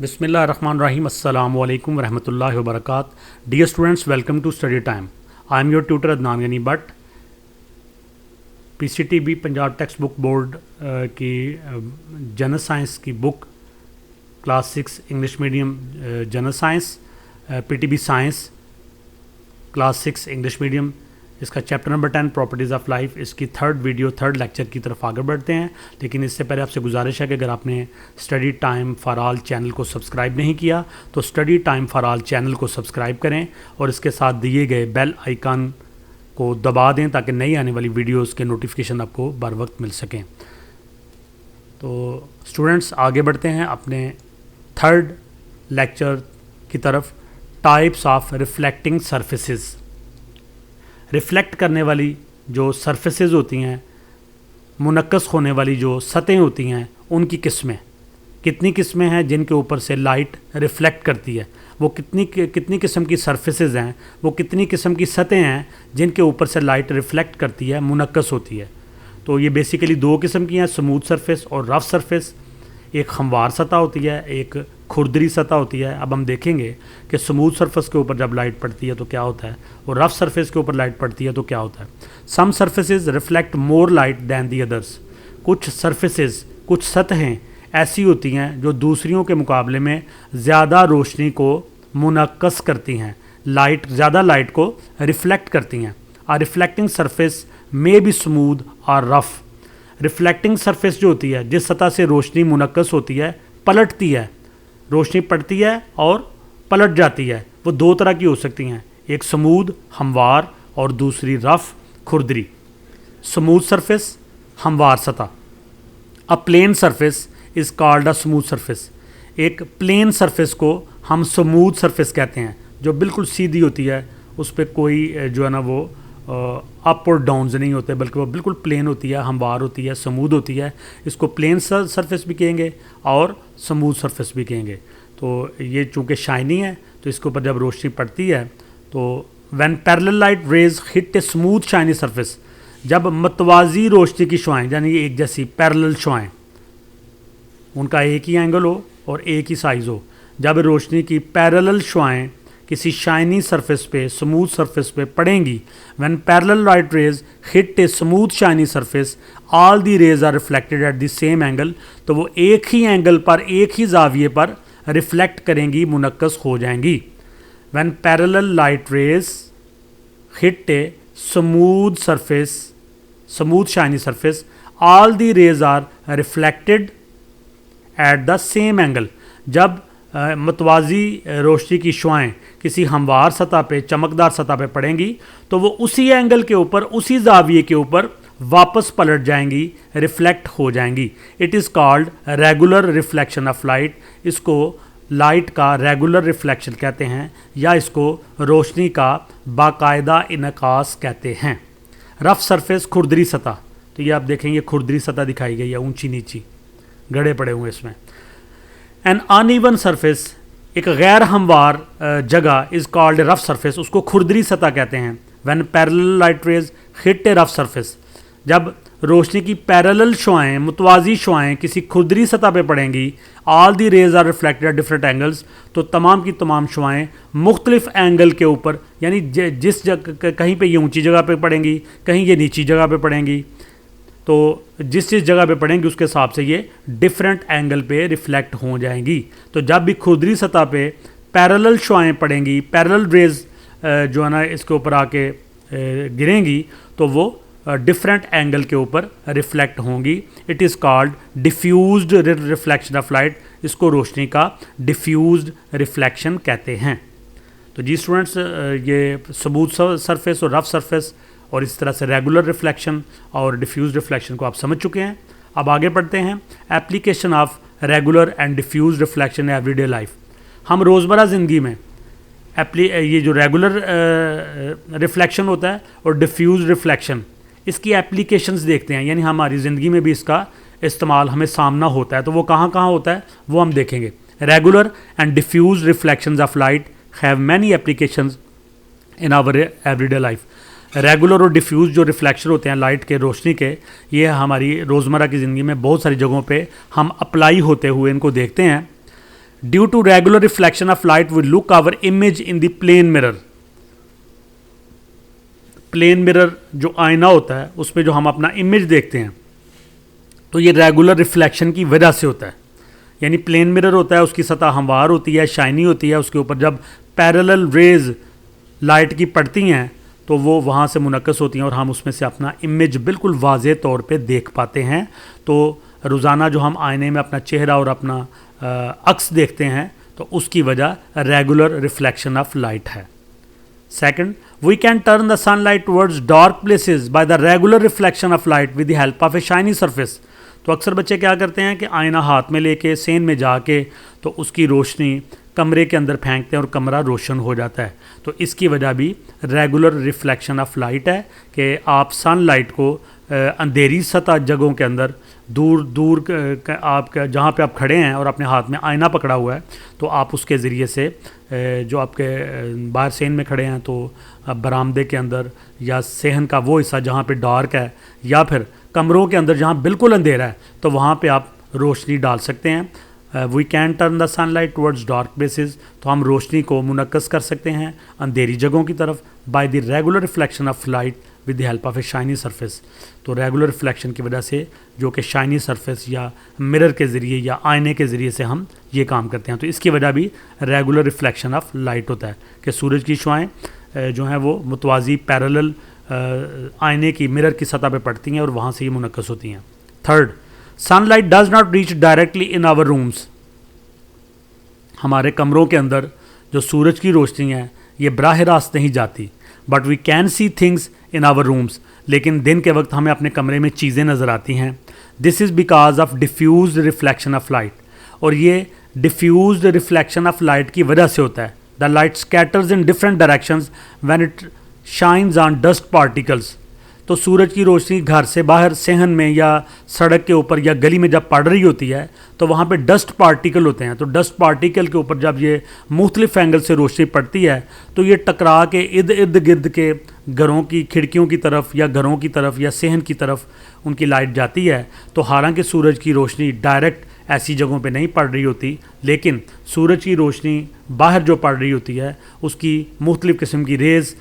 Bismillahirrahmanirrahim. Assalamu alaikum warahmatullahi wabarakatuh. Dear students, welcome to study time. I am your tutor Adnan Ghani Bhatt. PCTB Punjab textbook board की general science की book class 6 English medium general science, PTB science class 6 English medium, इसका chapter number 10 properties of life, इसकी third lecture की तरफ आगे बढ़ते हैं। लेकिन इससे पहले आपसे गुजारिश है कि अगर आपने study time for all channel को सब्सक्राइब नहीं किया तो study time for all channel को सब्सक्राइब करें और इसके साथ दिए गए बेल आइकन को दबा दें ताकि नई आने वाली वीडियोस के नोटिफिकेशन आपको बर वक्त मिल सकें। तो स्टूडेंट्स आगे बढ़ते हैं अपने थर्ड लेक्चर की तरफ, types of reflecting surfaces. Reflect करने वाली जो सरफेसेस होती हैं, मुनक्कस होने वाली जो सतहें होती हैं, उनकी किस्में, कितनी किस्में हैं जिनके ऊपर से लाइट रिफ्लेक्ट करती है, वो कितनी किस्म की सरफेसेस हैं, वो कितनी किस्म की सतहें हैं जिनके ऊपर से लाइट रिफ्लेक्ट करती है, मुनक्कस होती है। तो ये बेसिकली दो किस्म की हैं, स्मूथ सरफेस और रफ सरफेस। एक हमवार सतह होती है, एक खुरदरी सतह होती है। अब हम देखेंगे कि स्मूथ सरफेस के ऊपर जब लाइट पड़ती है तो क्या होता है और रफ सरफेस के ऊपर लाइट पड़ती है तो क्या होता है। Some surfaces reflect more light than the others. कुछ सरफेसेस, कुछ सतहें ऐसी होती हैं जो दूसरियों के मुकाबले में ज़्यादा रोशनी को मुनक्कस करती हैं, ज़्यादा लाइट को रिफ्लेक्ट करती हैं। आ रिफ्लेक्टिंग सरफेस में बी स्मूथ और रफ़। रिफ्लेक्टिंग सरफेस जो होती है, जिस सतह से रोशनी मुनक्कस होती है, पलटती है, रोशनी पड़ती है और पलट जाती है, वो दो तरह की हो सकती हैं, एक स्मूथ हमवार और दूसरी रफ़ खुरदरी। स्मूथ सरफेस, हमवार सतह। A plane surface is called a smooth surface. एक प्लेन सरफेस को हम स्मूथ सरफेस कहते हैं, जो बिल्कुल सीधी होती है, उस पर कोई जो है ना वो अप और डाउन्स नहीं होते, बल्कि वो बिल्कुल प्लेन होती है, हमवार होती है, स्मूथ होती है। इसको प्लेन सरफेस भी कहेंगे और स्मूथ सरफेस भी कहेंगे। तो ये चूँकि शाइनी है तो इसके ऊपर जब रोशनी पड़ती है तो when parallel light rays hit a smooth shiny surface, जब मतवाजी रोशनी की शुआएँ, यानी एक जैसी पैरेलल शुआएँ, उनका एक ही एंगल हो और एक ही साइज़ हो, जब रोशनी की पैरेलल शुआएँ किसी शाइनी सरफेस पे, स्मूथ सरफेस पे पड़ेंगी, when parallel light rays hit a smooth shiny surface all the rays are reflected at the same angle, तो वो एक ही एंगल पर, एक ही जाविये पर रिफ्लेक्ट करेंगी, मुनक्कस हो जाएंगी। When parallel light rays hit a smooth surface, smooth shiny surface, all the rays are reflected at the same angle, जब मतवाजी रोशनी की शुआएँ किसी हमवार सतह पे, चमकदार सतह पे पड़ेंगी तो वो उसी एंगल के ऊपर, उसी जाविये के ऊपर वापस पलट जाएंगी, रिफ्लेक्ट हो जाएंगी। It is called regular reflection of light. इसको लाइट का रेगुलर रिफ्लेक्शन कहते हैं या इसको रोशनी का बाकायदा इनकास कहते हैं। रफ सरफेस, खुरदरी सतह। तो ये आप देखेंगे खुरदरी सतह दिखाई गई है, ऊंची नीची गड़े पड़े हुए इसमें। एन अनइवन सरफेस, एक गैर हमवार जगह, इज़ कॉल्ड रफ सरफेस, उसको खुरदरी सतह कहते हैं। When parallel light rays hit A rough surface, जब रोशनी की पैरेलल शुआएँ, मुतवाजी शुआएँ किसी खुरदरी सतह पे पड़ेंगी, all the rays are reflected at different angles, तो तमाम की तमाम शुआएँ मुख्तलिफ एंगल के ऊपर, यानी जिस जगह, कहीं पे ये ऊंची जगह पे पड़ेंगी, कहीं ये नीची जगह पे पड़ेंगी, तो जिस जगह पे पड़ेंगे उसके हिसाब से ये डिफरेंट एंगल पे रिफ्लेक्ट हो जाएंगी। तो जब भी खुरदरी सतह पे पैरेलल शुआएँ पड़ेंगी, पैरेलल रेज जो है ना इसके ऊपर आके गिरेंगी, तो वो डिफरेंट एंगल के ऊपर रिफ्लेक्ट होंगी। It is called diffused reflection of light. इसको रोशनी का डिफ्यूज्ड रिफ्लेक्शन कहते हैं। तो जी स्टूडेंट्स, ये स्मूथ सरफेस और रफ सरफेस और इस तरह से रेगुलर रिफ्लेक्शन और डिफ्यूज रिफ्लेक्शन को आप समझ चुके हैं। अब आगे बढ़ते हैं, application of regular and diffuse reflection in everyday life. हम रोज़मर्रा ज़िंदगी में ये जो रेगुलर रिफ्लेक्शन होता है और डिफ्यूज रिफ्लेक्शन, इसकी एप्लीकेशंस देखते हैं, यानी हमारी ज़िंदगी में भी इसका इस्तेमाल हमें सामना होता है। तो वो कहाँ कहाँ होता है वो हम देखेंगे। Regular and diffuse reflections of light have many applications in our everyday life. Regular और डिफ्यूज़ जो रिफ्लेक्शन होते हैं लाइट के, रोशनी के, ये हमारी रोज़मर्रा की ज़िंदगी में बहुत सारी जगहों पे हम अप्लाई होते हुए इनको देखते हैं। Due to regular reflection of light we look our image in the plane mirror. Plane mirror जो आईना होता है उसमें जो हम अपना इमेज देखते हैं तो ये रेगुलर रिफ्लेक्शन की वजह से होता है। यानी प्लेन मिरर होता है, उसकी सतह हमवार होती है, शाइनी होती है, उसके ऊपर जब पैरेलल रेज लाइट की पड़ती हैं तो वो वहाँ से मुनक्कस होती हैं और हम उसमें से अपना इमेज बिल्कुल वाज़े तौर पे देख पाते हैं। तो रोज़ाना जो हम आईने में अपना चेहरा और अपना अक्स देखते हैं तो उसकी वजह रेगुलर रिफ्लेक्शन ऑफ लाइट है। Second, we can turn the sunlight towards dark places by the regular reflection of light with the help of a shiny surface. तो अक्सर बच्चे क्या करते हैं कि आईना हाथ में लेके सेन में जाके तो उसकी रोशनी कमरे के अंदर फेंकते हैं और कमरा रोशन हो जाता है। तो इसकी वजह भी रेगुलर रिफ्लेक्शन ऑफ लाइट है कि आप सनलाइट को अंधेरी सतह जगहों के अंदर दूर दूर आप जहाँ पे आप खड़े हैं और अपने हाथ में आईना पकड़ा हुआ है तो आप उसके ज़रिए से जो आपके बाहर सेन में खड़े हैं तो बरामदे के अंदर या सेहन का वो हिस्सा जहाँ पे डार्क है या फिर कमरों के अंदर जहाँ बिल्कुल अंधेरा है तो वहाँ पे आप रोशनी डाल सकते हैं। We can turn the sunlight towards dark places, तो हम रोशनी को मुनक्कस कर सकते हैं अंधेरी जगहों की तरफ bye the regular reflection of light with the help of a shiny surface. तो रेगुलर रिफ्लेक्शन की वजह से जो कि शाइनी सरफेस या मिरर के ज़रिए या आईने के ज़रिए से हम ये काम करते हैं। तो इसकी वजह भी रेगुलर रिफ्लेक्शन ऑफ लाइट होता है कि सूरज की शुआएँ जो हैं वो मुतवाज़ी पैरेलल आईने की मिरर की सतह पे पड़ती हैं और वहाँ से ये मुनक्कस होती हैं। Third, sunlight does not reach directly in our rooms. हमारे कमरों के अंदर जो सूरज की रोशनी है ये बराह रास्त नहीं जाती, but we can see things in our rooms. लेकिन दिन के वक्त हमें अपने कमरे में चीज़ें नज़र आती हैं। This is because of diffuse reflection of light, और ये डिफ्यूज रिफ्लेक्शन ऑफ लाइट की वजह से होता है। The light scatters in different directions when it shines on dust particles. तो सूरज की रोशनी घर से बाहर सेहन में या सड़क के ऊपर या गली में जब पड़ रही होती है तो वहाँ पे डस्ट पार्टिकल होते हैं। तो डस्ट पार्टिकल के ऊपर जब ये मुख्तलिफ एंगल से रोशनी पड़ती है तो ये टकरा के इर्द गिर्द के घरों की खिड़कियों की तरफ या घरों की तरफ या सेहन की तरफ उनकी लाइट जाती है। तो हालांकि सूरज की रोशनी डायरेक्ट ऐसी जगहों पे नहीं पड़ रही होती, लेकिन सूरज की रोशनी बाहर जो पड़ रही होती है उसकी मुख्तलिफ़ किस्म की रेज़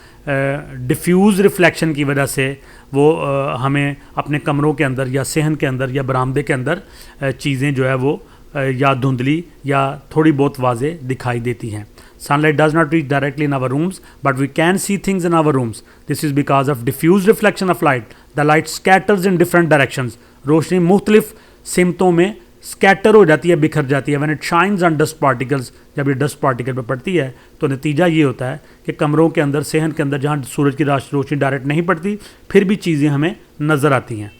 डिफ्यूज़ रिफ्लेक्शन की वजह से वो हमें अपने कमरों के अंदर या सेहन के अंदर या बरामदे के अंदर चीज़ें जो है वो या धुंधली या थोड़ी बहुत वाज़े दिखाई देती हैं। Sunlight does not reach directly in our rooms, but we can see things in our rooms. This is because of diffuse reflection of light. The light scatters in different directions. रोशनी मुख्तलिफ सिमतों में स्कैटर हो जाती है, बिखर जाती है। When it shines on dust particles, जब ये डस्ट पार्टिकल पर पड़ती है तो नतीजा ये होता है कि कमरों के अंदर सेहन के अंदर जहाँ सूरज की रोशनी डायरेक्ट नहीं पड़ती फिर भी चीज़ें हमें नज़र आती हैं।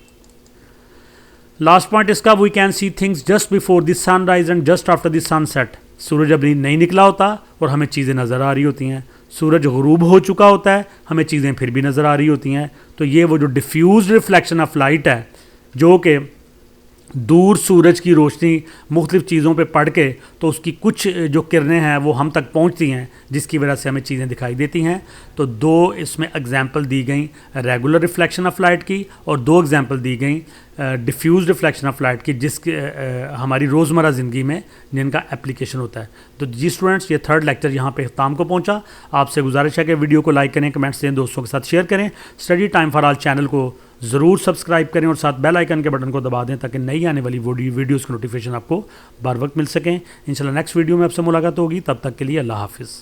लास्ट पॉइंट इसका, we can see things just before the sunrise and just after the sunset. सूरज अभी नहीं निकला होता और हमें चीज़ें नज़र आ रही होती हैं। सूरज गुरूब हो चुका होता है, हमें चीज़ें फिर भी नज़र आ रही होती हैं। तो ये वो जो डिफ्यूज रिफ्लेक्शन ऑफ लाइट है जो कि दूर सूरज की रोशनी मुख्तलिफ़ चीज़ों पे पड़ के तो उसकी कुछ जो किरणें हैं वो हम तक पहुंचती हैं जिसकी वजह से हमें चीज़ें दिखाई देती हैं। तो दो इसमें एग्जांपल दी गई रेगुलर रिफ्लेक्शन ऑफ लाइट की और दो एग्जांपल दी गई डिफ्यूज रिफ्लेक्शन ऑफ लाइट की जिसके हमारी रोज़मर्रा ज़िंदगी में जिनका एप्लीकेशन होता है। तो जी स्टूडेंट्स, ये थर्ड लेक्चर यहाँ पे इख्तिताम को पहुँचा। आपसे गुजारिश है कि वीडियो को लाइक करें, कमेंट्स दें, दोस्तों के साथ शेयर करें। Study time for all channel को ज़रूर सब्सक्राइब करें और साथ बेल आइकन के बटन को दबा दें ताकि नई आने वाली वीडियोज़ की नोटिफिकेशन आपको बर वक्त मिल सकें। इंशाल्लाह नेक्स्ट वीडियो में आपसे मुलाकात होगी, तब तक के लिए अल्लाह हाफिज़।